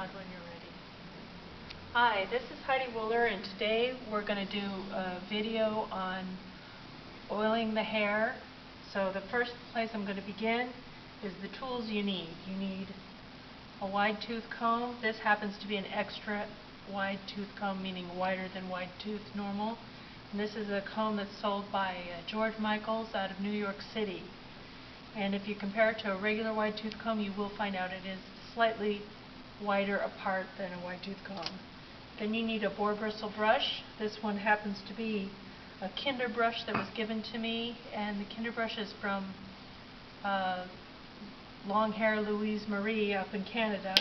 nod when you're ready. Hi, this is Heidi and today we're going to do a video on oiling the hair. So the first place I'm going to begin is the tools you need. You need a wide tooth comb. This happens to be an extra wide tooth comb, meaning wider than wide tooth normal. And this is a comb that's sold by George Michaels out of New York City. And if you compare it to a regular wide tooth comb, you will find out it is slightly wider apart than a wide tooth comb. Then you need a Boar Bristle Brush. This one happens to be a Kinder brush that was given to me, and the Kinder brush is from Long Hair Louise Marie up in Canada.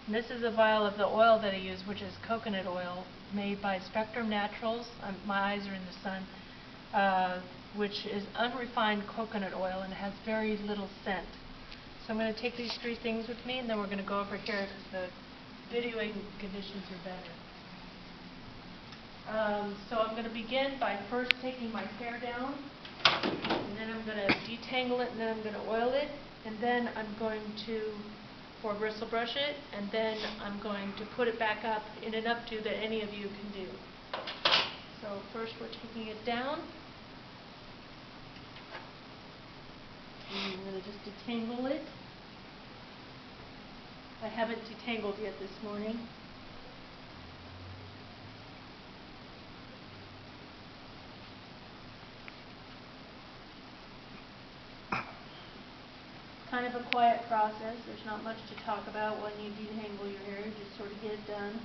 And this is a vial of the oil that I use, which is coconut oil made by Spectrum Naturals. My eyes are in the sun. Which is unrefined coconut oil and has very little scent. So I'm going to take these three things with me, and then we're going to go over here because the videoing conditions are better. So I'm going to begin by first taking my hair down, and then I'm going to detangle it, and then I'm going to oil it, and then I'm going to Boar Bristle Brush it, and then I'm going to put it back up in an updo that any of you can do. So first we're taking it down. I'm going to just detangle it. I haven't detangled yet this morning. Kind of a quiet process. There's not much to talk about when you detangle your hair. You just sort of get it done.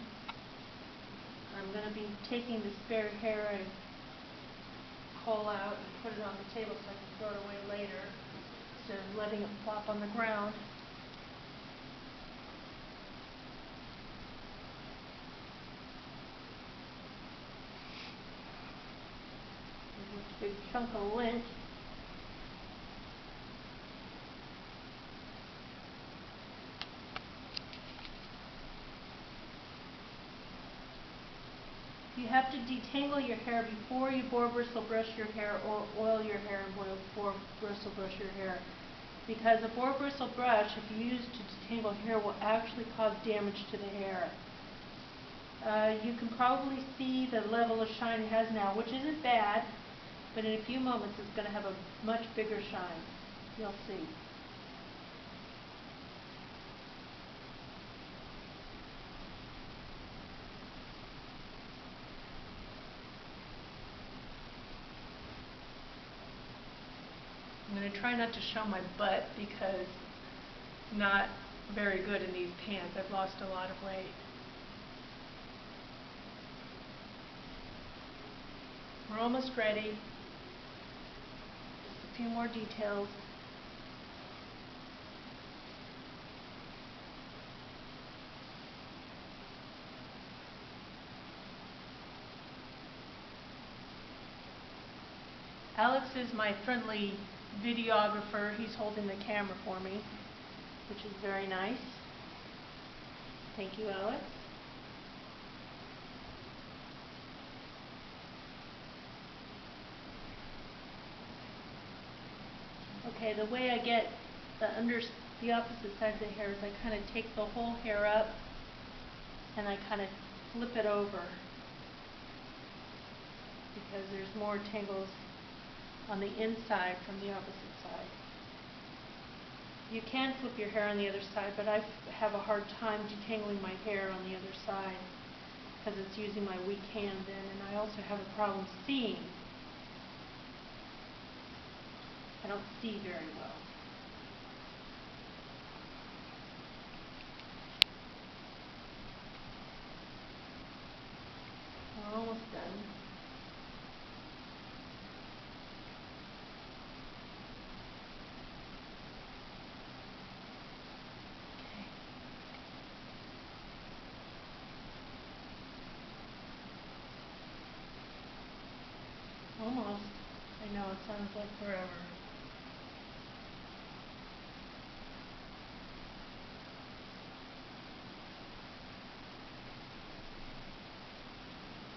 I'm going to be taking the spare hair and comb out and put it on the table so I can throw it away later, instead of letting it flop on the ground. There's a big chunk of lint. You have to detangle your hair before you Boar Bristle Brush your hair or oil your hair and Boar Bristle Brush your hair. Because a Boar Bristle Brush, if you use to detangle hair, will actually cause damage to the hair. You can probably see the level of shine it has now, which isn't bad, but in a few moments it's going to have a much bigger shine. You'll see. I'm going to try not to show my butt because I'm not very good in these pants. I've lost a lot of weight. We're almost ready. Just a few more details. Alex is my friendly videographer. He's holding the camera for me, which is very nice. Thank you, Alex. Okay, the way I get the opposite side of the hair is I kind of take the whole hair up and I kind of flip it over because there's more tangles on the inside from the opposite side. You can flip your hair on the other side, but I have a hard time detangling my hair on the other side because it's using my weak hand then, and I also have a problem seeing. I don't see very well. We're almost done. Almost. I know, it sounds like forever.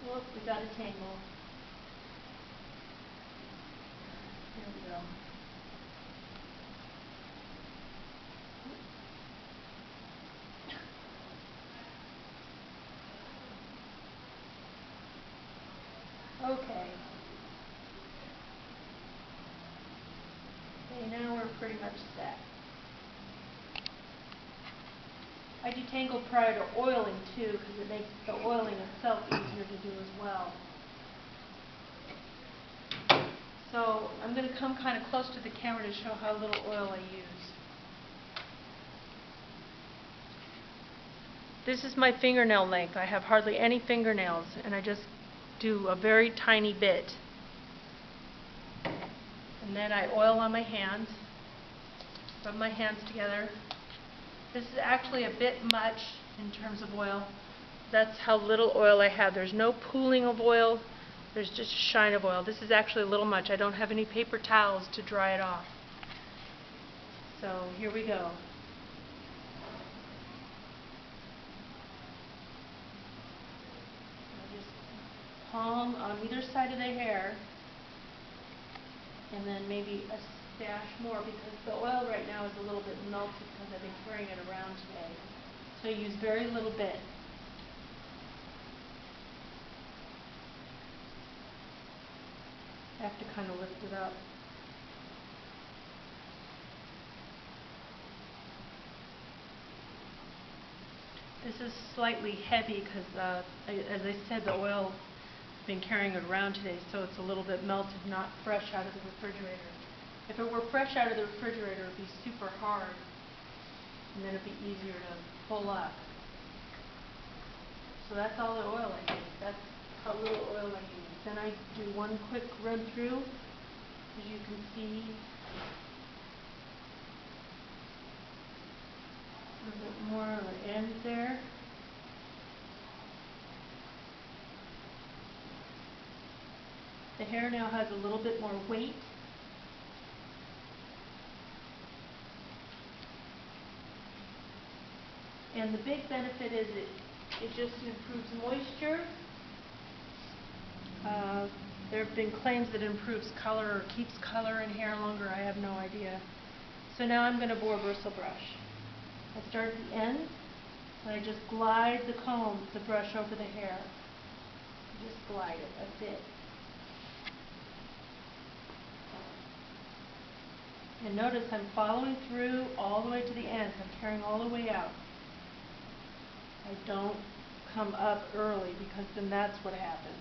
Whoop, we got a tangle. Here we go. pretty much set. I detangle prior to oiling too, because it makes the oiling itself easier to do as well. So I'm going to come kind of close to the camera to show how little oil I use. This is my fingernail length. I have hardly any fingernails, and I just do a very tiny bit. And then I oil on my hands, rub my hands together. This is actually a bit much in terms of oil. That's how little oil I have. There's no pooling of oil. There's just a shine of oil. This is actually a little much. I don't have any paper towels to dry it off. So here we go. I just palm on either side of the hair, and then maybe a dash more, because the oil right now is a little bit melted because I've been carrying it around today. So I use very little bit. I have to kind of lift it up. This is slightly heavy because, as I said, the oil, I've been carrying it around today, so it's a little bit melted, not fresh out of the refrigerator. If it were fresh out of the refrigerator, it would be super hard, and then it would be easier to pull up. So that's all the oil I use. That's how little oil I use. Then I do one quick run through, as you can see. A little bit more on the end there. The hair now has a little bit more weight. And the big benefit is it just improves moisture. There have been claims that it improves color or keeps color in hair longer. I have no idea. So now I'm going to Boar Bristle Brush. I start at the end, and I just glide the comb, the brush over the hair. Just glide it, that's it. And notice I'm following through all the way to the end. I'm carrying all the way out. I don't come up early, because then that's what happens.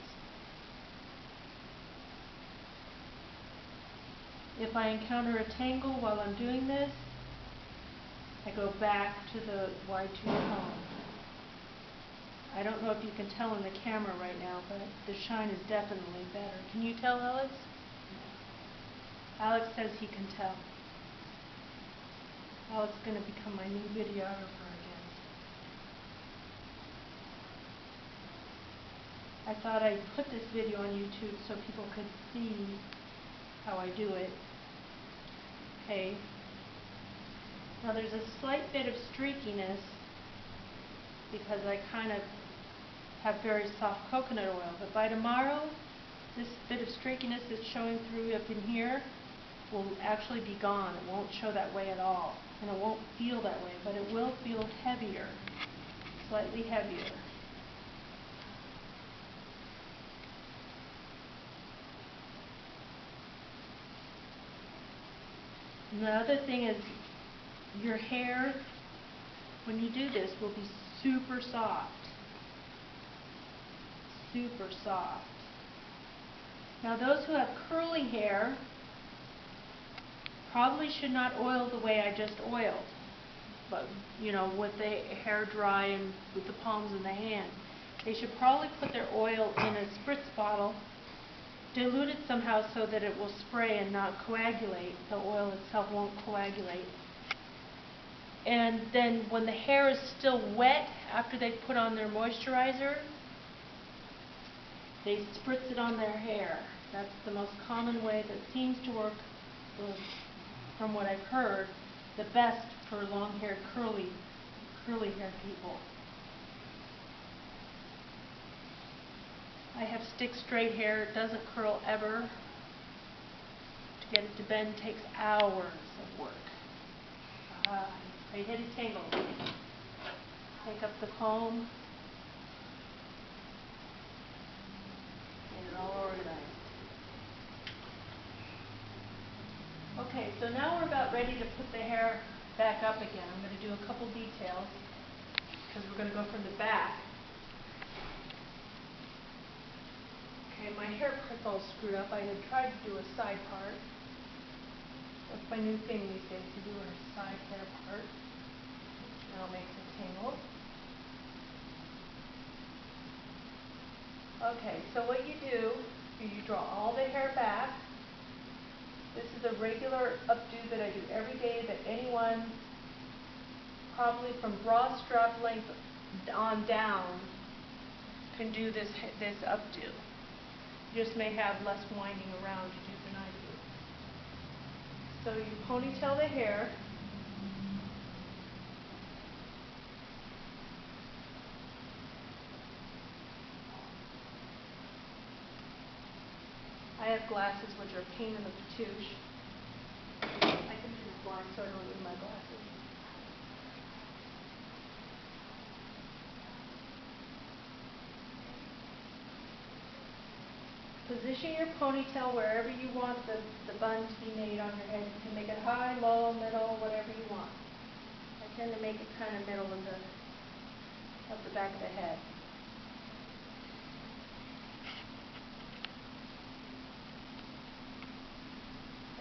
If I encounter a tangle while I'm doing this, I go back to the wide tooth comb. I don't know if you can tell in the camera right now, but the shine is definitely better. Can you tell, Alex? Alex says he can tell. Alex is going to become my new videographer again. I thought I'd put this video on YouTube so people could see how I do it. Okay. Now there's a slight bit of streakiness because I kind of have very soft coconut oil. But by tomorrow, this bit of streakiness that's showing through up in here will actually be gone. It won't show that way at all. And it won't feel that way, but it will feel heavier, slightly heavier. And the other thing is, your hair, when you do this, will be super soft. Super soft. Now those who have curly hair probably should not oil the way I just oiled. But, you know, with the hair dry and with the palms in the hand. They should probably put their oil in a spritz bottle, dilute it somehow so that it will spray and not coagulate. The oil itself won't coagulate. And then when the hair is still wet after they put on their moisturizer, they spritz it on their hair. That's the most common way that seems to work, from what I've heard, the best for long-haired, curly-haired people. I have stick straight hair. It doesn't curl ever. To get it to bend takes hours of work. I hit a tangle. Take up the comb. Get it all organized. Okay, so now we're about about ready to put the hair back up again. I'm going to do a couple details because we're going to go from the back. Okay, my hair part's all screwed up. I had tried to do a side part. That's my new thing these days, to do a side hair part. Now I'll make some tangles. Okay, so what you do is you draw all the hair back. This is a regular updo that I do every day that anyone, probably from broad strap length on down, can do this updo. You just may have less winding around to do than I do. So you ponytail the hair. I have glasses which are a pain in the patoosh. I can do this blind, so I don't need my glasses. Position your ponytail wherever you want the bun to be made on your head. You can make it high, low, middle, whatever you want. I tend to make it kind of middle of the back of the head.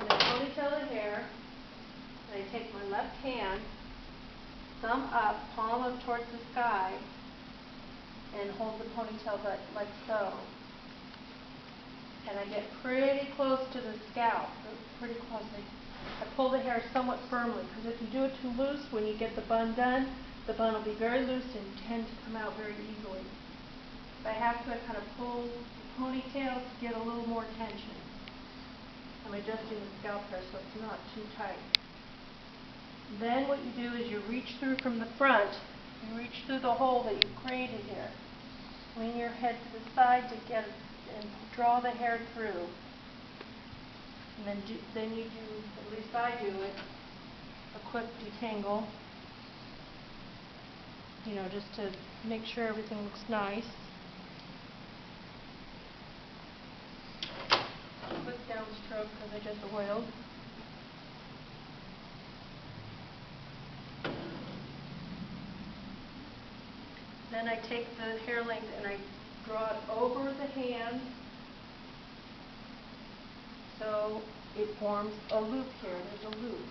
And then ponytail the hair. And I take my left hand, thumb up, palm up towards the sky, and hold the ponytail like so. And I get pretty close to the scalp, pretty close. I pull the hair somewhat firmly, because if you do it too loose, when you get the bun done, the bun will be very loose and tend to come out very easily. If I have to, I kind of pull the ponytail to get a little more tension. I'm adjusting the scalp hair so it's not too tight. Then what you do is you reach through from the front. You reach through the hole that you created here. Lean your head to the side to get it, and draw the hair through. And then you do, at least I do it, a quick detangle. You know, just to make sure everything looks nice. Quick downstroke because I just oiled. Then I take the hair length and I draw it over the hand so it forms a loop here. There's a loop.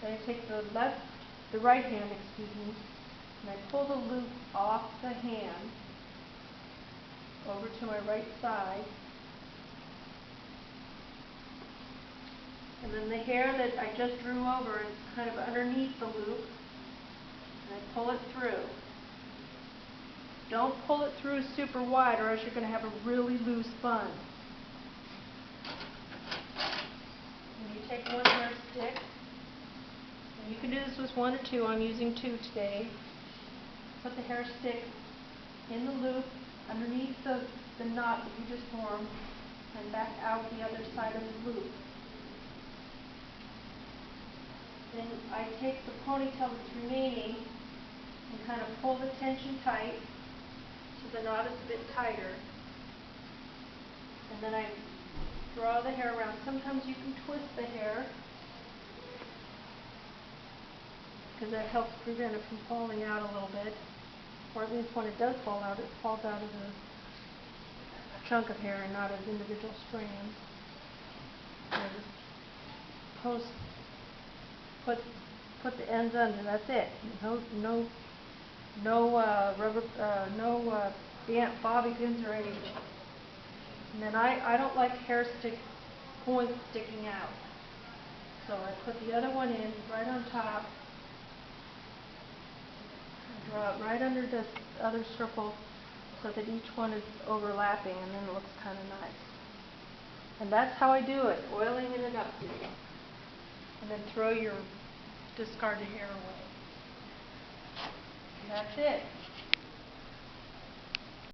Then I take the right hand, and I pull the loop off the hand over to my right side. And then the hair that I just drew over is kind of underneath the loop, and I pull it through. Don't pull it through super wide or else you're going to have a really loose bun. And you take one hair stick, and you can do this with one or two. I'm using two today. Put the hair stick in the loop underneath the knot that you just formed and back out the other side of the loop. Then I take the ponytail that's remaining and kind of pull the tension tight so the knot is a bit tighter. And then I draw the hair around. Sometimes you can twist the hair because that helps prevent it from falling out a little bit. Or at least when it does fall out, it falls out as a chunk of hair and not as individual strands. And I just put the ends under. That's it. No rubber, bobby pins or anything. And then I don't like hair points sticking out. So I put the other one in right on top. I draw it right under this other circle so that each one is overlapping, and then it looks kind of nice. And that's how I do it, oiling it up. And then throw your discarded hair away. That's it.